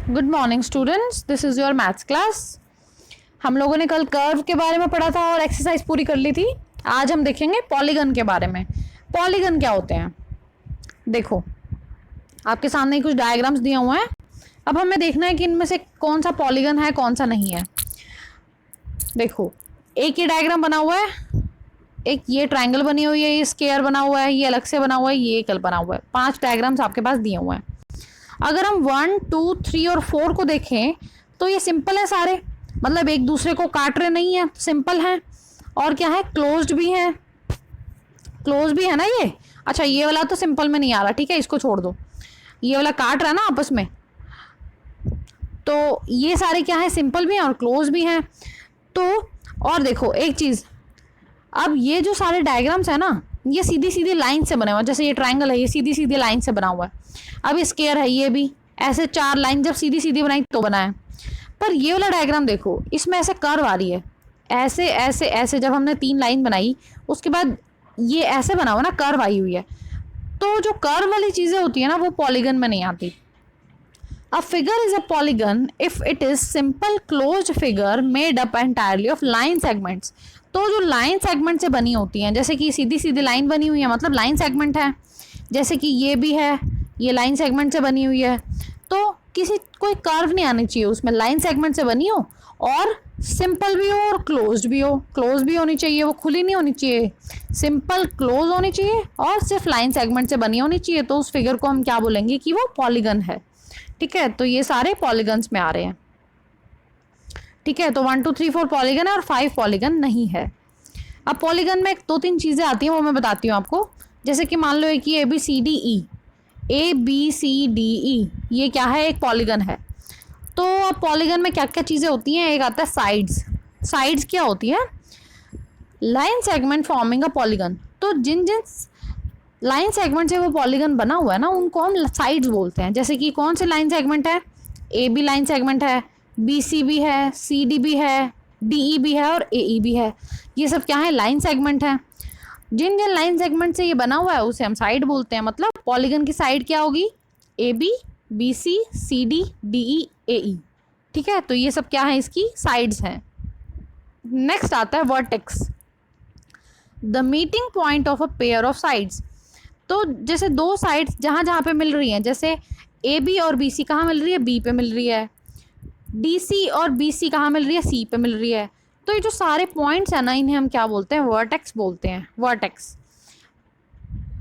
Good morning students, this is your maths class. हम लोगों ने कल कर्व के बारे में पढ़ा था और एक्सरसाइज पूरी कर ली थी। आज हम देखेंगे पॉलीगन के बारे में। पॉलीगन क्या होते हैं? देखो, आपके सामने कुछ डायग्राम्स दिए हुए हैं। अब हमें देखना है कि इनमें से कौन सा पॉलीगन है, कौन सा नहीं है। देखो, एक ये डायग्राम बना हुआ है, एक ये ट्रायंगल बनी हुई है, ये स्क्वायर बना हुआ है, ये अलग से बना हुआ है, ये एकल बना हुआ है। 5 डायग्राम्स आपके पास दिए हुए हैं। अगर हम 1, 2, 3 और 4 को देखें तो ये सिंपल है सारे, मतलब एक दूसरे को काट रहे नहीं है, सिंपल है। और क्या है, क्लोज्ड भी है, क्लोज भी है ना ये। अच्छा, ये वाला तो सिंपल में नहीं आ रहा, ठीक है, इसको छोड़ दो। ये वाला काट रहा है ना आपस में, तो ये सारे क्या है, सिंपल भी हैं और क्लोज भी हैं। तो और देखो एक चीज, अब ये जो सारे डायग्राम्स है ना, ये सीधी सीधी लाइन से बने हुए हैं। जैसे ये ट्रायंगल है, ये सीधी सीधी लाइन से बना हुआ है। अब स्क्वायर है, ये भी ऐसे 4 लाइन जब सीधी सीधी बनाई तो बना है। पर ये वाला डायग्राम देखो, इसमें ऐसे कर्व आ रही है, ऐसे ऐसे ऐसे। जब हमने 3 लाइन बनाई उसके बाद ये ऐसे बना हुआ ना, कर्व आई हुई है। तो जो कर्व वाली चीजें होती है ना, वो पॉलीगन में नहीं आती। A figure is a polygon if it is simple closed figure made up entirely of line segments। तो जो लाइन सेगमेंट से बनी होती हैं, जैसे कि सीधी सीधी लाइन बनी हुई है, मतलब लाइन सेगमेंट है। जैसे कि ये भी है, ये लाइन सेगमेंट से बनी हुई है। तो कोई कर्व नहीं आनी चाहिए उसमें, लाइन सेगमेंट से बनी हो और सिंपल भी हो और क्लोज्ड भी हो। क्लोज भी होनी चाहिए, वो खुली नहीं होनी चाहिए, सिंपल क्लोज होनी चाहिए और सिर्फ लाइन सेगमेंट से बनी होनी चाहिए। तो उस फिगर को हम क्या बोलेंगे कि वो पॉलीगन है। ठीक है, तो ये सारे पॉलीगन्स में आ रहे हैं। ठीक है, तो 1, 2, 3, 4 पॉलीगन है और 5 पॉलीगन नहीं है। अब पॉलीगन में 2-3 चीज़ें आती हैं, वो मैं बताती हूँ आपको। जैसे कि मान लो एक ये ABCDE, ABCDE, ये क्या है, एक पॉलीगन है। तो अब पॉलीगन में क्या क्या चीज़ें होती हैं, एक आता है साइड्स। साइड्स क्या होती है? Line segment forming a polygon. तो जिन जिन लाइन सेगमेंट से वो पॉलीगन बना हुआ है ना, उनको हम साइड्स बोलते हैं। जैसे कि कौन से लाइन सेगमेंट है, AB लाइन सेगमेंट है, BC भी है, CD भी है, DE भी है और AE भी है। ये सब क्या है, लाइन सेगमेंट है। जिन जिन लाइन सेगमेंट से ये बना हुआ है उसे हम साइड बोलते हैं। मतलब पॉलीगन की साइड क्या होगी, AB, BC, CD, DE, AE। ठीक है, तो ये सब क्या है, इसकी साइड्स हैं। नेक्स्ट आता है vertex, the meeting point of a pair of sides. तो जैसे दो साइड्स जहाँ जहाँ पे मिल रही हैं, जैसे AB और BC कहाँ मिल रही है, B पे मिल रही है। DC और BC कहाँ मिल रही है, C पे मिल रही है। तो ये जो सारे पॉइंट्स हैं ना, इन्हें हम क्या बोलते हैं, वर्टेक्स बोलते हैं, वर्टेक्स।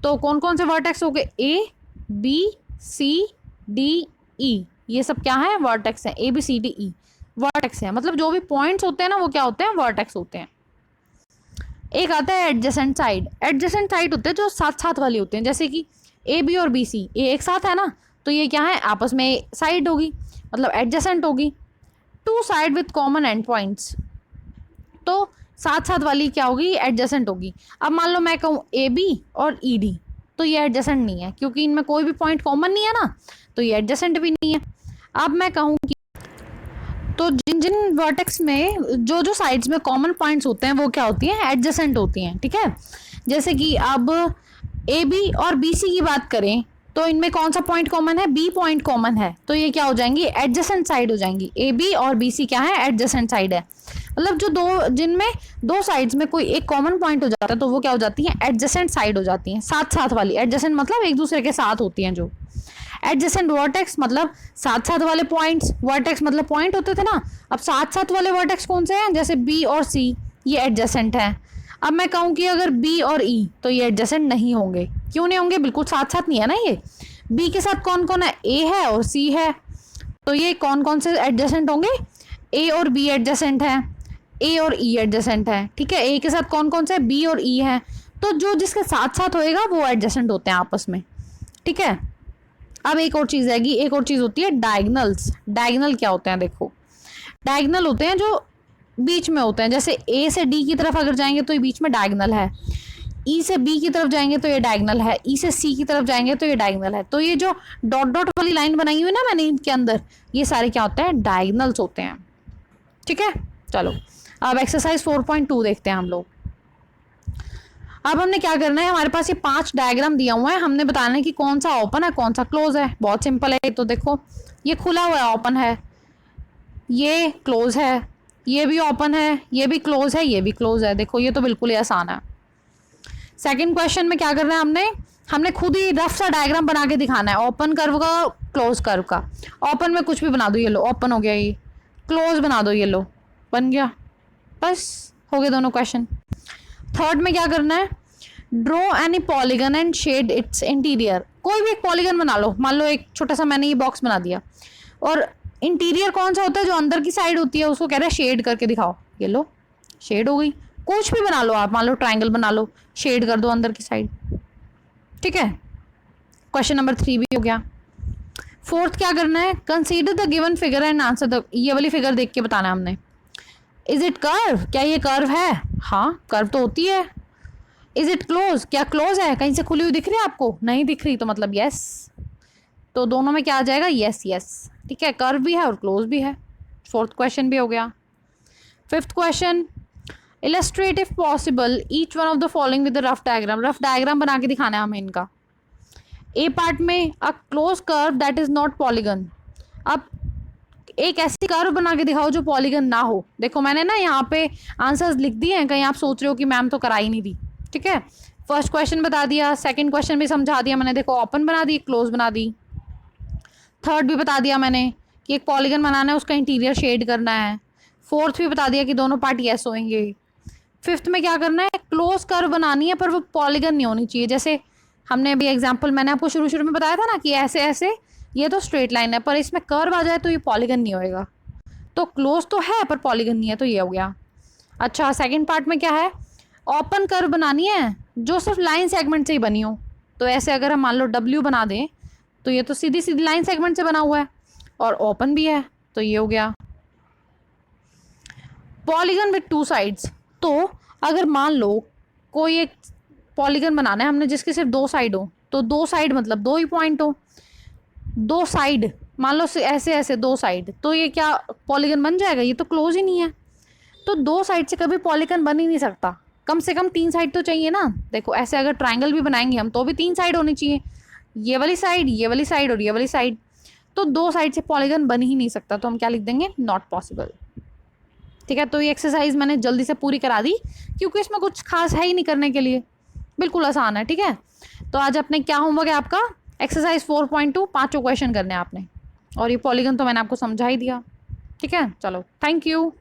तो कौन कौन से वर्टेक्स हो गए, ABCDE, ये सब क्या है, वर्टेक्स हैं। ABCDE वर्टेक्स है, मतलब जो भी पॉइंट्स होते हैं ना, वो क्या होते हैं, वर्टेक्स होते हैं। एक आता है एडजेसेंट साइड। एडजेसेंट साइड होते हैं जो साथ साथ वाली होते हैं। जैसे कि AB और BC ये एक साथ है ना, तो ये क्या है, आपस में साइड होगी, मतलब एडजेसेंट होगी। 2 side with common and points, तो साथ साथ वाली क्या होगी, एडजेसेंट होगी। अब मान लो मैं कहूँ AB और ED, तो ये एडजेसेंट नहीं है, क्योंकि इनमें कोई भी पॉइंट कॉमन नहीं है ना, तो ये एडजेसेंट भी नहीं है। अब मैं कहूँ कि तो जिन जिन वर्टेक्स में जो जो साइड्स में कॉमन पॉइंट्स होते हैं वो क्या होती हैं, एडजेसेंट होती हैं। ठीक है, जैसे कि अब AB और BC की बात करें तो इनमें कौन सा पॉइंट कॉमन है, B पॉइंट कॉमन है, तो ये क्या हो जाएंगी, एडजेसेंट साइड हो जाएंगी। AB और BC क्या है, एडजेसेंट साइड है। मतलब जो दो, जिनमें दो साइड्स में कोई एक कॉमन पॉइंट हो जाता है तो वो क्या हो जाती है, एडजेसेंट साइड हो जाती हैं, साथ साथ वाली। एडजेसेंट मतलब एक दूसरे के साथ होती हैं। जो एडजेसेंट वर्टेक्स मतलब साथ साथ वाले पॉइंट्स, वर्टेक्स मतलब पॉइंट होते थे ना, अब साथ साथ वाले वर्टेक्स कौन से हैं, जैसे B और C, ये एडजेसेंट हैं। अब मैं कहूँ कि अगर B और E, तो ये एडजेसेंट नहीं होंगे। क्यों नहीं होंगे, बिल्कुल साथ साथ नहीं है ना ये। B के साथ कौन कौन है, A है और C है, तो ये कौन कौन से एडजेसेंट होंगे, A और B एडजेसेंट है, A और E एडजेसेंट है। ठीक है, A के साथ कौन कौन से, B और E है, तो जो जिसके साथ साथ होएगा वो एडजेसेंट होते हैं आपस में। ठीक है, अब एक और चीज़ आएगी, एक और चीज़ होती है डायगनल्स। डायगनल क्या होते हैं, देखो, डायगनल होते हैं जो बीच में होते हैं। जैसे A से D की तरफ अगर जाएंगे तो ये बीच में डायगनल है, E से B की तरफ जाएंगे तो ये डायगनल है, E से C की तरफ जाएंगे तो ये डायगनल है। तो ये जो डॉट डॉट वाली लाइन बनाई हुई है ना मैंने इनके अंदर, ये सारे क्या होते हैं, डायगनल्स होते हैं। ठीक है, चलो अब एक्सरसाइज 4.2 देखते हैं हम लोग। अब हमने क्या करना है, हमारे पास ये 5 डायग्राम दिया हुआ है, हमने बताना है कि कौन सा ओपन है कौन सा क्लोज है। बहुत सिंपल है। तो देखो ये खुला हुआ है, ओपन है, ये क्लोज है, ये भी ओपन है, ये भी क्लोज है, ये भी क्लोज है। देखो ये तो बिल्कुल ही आसान है। सेकंड क्वेश्चन में क्या करना है हमने खुद ही रफ सा डायग्राम बना के दिखाना है, ओपन कर्व का, क्लोज कर्व का। ओपन में कुछ भी बना दो, ये लो ओपन हो गया, ये क्लोज बना दो, ये लो बन गया, बस हो गए दोनों क्वेश्चन। थर्ड में क्या करना है, draw any polygon and shade its interior. कोई भी एक पॉलीगन बना लो, मान लो एक छोटा सा मैंने ये बॉक्स बना दिया, और इंटीरियर कौन सा होता है, जो अंदर की साइड होती है, उसको कह रहा है शेड करके दिखाओ। ये लो शेड हो गई। कुछ भी बना लो आप, मान लो ट्राइंगल बना लो, शेड कर दो अंदर की साइड, ठीक है। क्वेश्चन नंबर 3 भी हो गया। फोर्थ क्या करना है, consider the given figure and answer the, ये वाली फिगर देख के बताना है हमने। इज इट कर्व, क्या ये कर्व है, हाँ कर्व तो होती है। इज इट क्लोज, क्या क्लोज है, कहीं से खुली हुई दिख रही है आपको, नहीं दिख रही, तो मतलब यस, तो दोनों में क्या आ जाएगा, यस यस, ठीक है, कर्व भी है और क्लोज भी है। फोर्थ क्वेश्चन भी हो गया। Fifth question, illustrate if possible each one of the following with rough diagram. Rough diagram बना के दिखाना है हमें इनका। ए पार्ट में a close curve that is not polygon. अब एक ऐसी कर्व बना के दिखाओ जो पॉलीगन ना हो। देखो मैंने ना यहाँ पे आंसर्स लिख दिए हैं, कहीं आप सोच रहे हो कि मैम तो करा ही नहीं दी, ठीक है। फर्स्ट क्वेश्चन बता दिया, सेकंड क्वेश्चन भी समझा दिया मैंने, देखो ओपन बना दी, क्लोज बना दी। थर्ड भी बता दिया मैंने कि एक पॉलीगन बनाना है, उसका इंटीरियर शेड करना है। फोर्थ भी बता दिया कि दोनों पार्ट यस होंगे। फिफ्थ में क्या करना है, क्लोज कर्व बनानी है पर वो पॉलीगन नहीं होनी चाहिए। जैसे हमने अभी एग्जांपल मैंने आपको शुरू शुरू में बताया था ना कि ऐसे ऐसे ये तो स्ट्रेट लाइन है, पर इसमें कर्व आ जाए तो ये पॉलीगन नहीं होएगा। तो क्लोज तो है पर पॉलीगन नहीं है, तो ये हो गया। अच्छा सेकंड पार्ट में क्या है, ओपन कर्व बनानी है जो सिर्फ लाइन सेगमेंट से ही बनी हो। तो ऐसे अगर हम मान लो डब्ल्यू बना दें, तो ये तो सीधी सीधी लाइन सेगमेंट से बना हुआ है और ओपन भी है, तो ये हो गया। पॉलीगन विथ 2 साइड्स, तो अगर मान लो कोई एक पॉलीगन बनाना है हमने जिसके सिर्फ 2 साइड हो, तो 2 साइड मतलब 2 ही पॉइंट हो। 2 साइड मान लो ऐसे ऐसे 2 साइड, तो ये क्या पॉलीगन बन जाएगा, ये तो क्लोज ही नहीं है। तो 2 साइड से कभी पॉलीगन बन ही नहीं सकता, कम से कम 3 साइड तो चाहिए ना। देखो ऐसे अगर ट्राइंगल भी बनाएंगे हम तो भी 3 साइड होनी चाहिए, ये वाली साइड, ये वाली साइड और ये वाली साइड। तो 2 साइड से पॉलीगन बन ही नहीं सकता, तो हम क्या लिख देंगे, नॉट पॉसिबल, ठीक है। तो ये एक्सरसाइज मैंने जल्दी से पूरी करा दी क्योंकि इसमें कुछ खास है ही नहीं करने के लिए, बिल्कुल आसान है, ठीक है। तो आज अपने क्या होमवर्क है आपका, एक्सरसाइज 4.2 5 क्वेश्चन करने हैं आपने, और ये पॉलीगन तो मैंने आपको समझा ही दिया, ठीक है। चलो थैंक यू।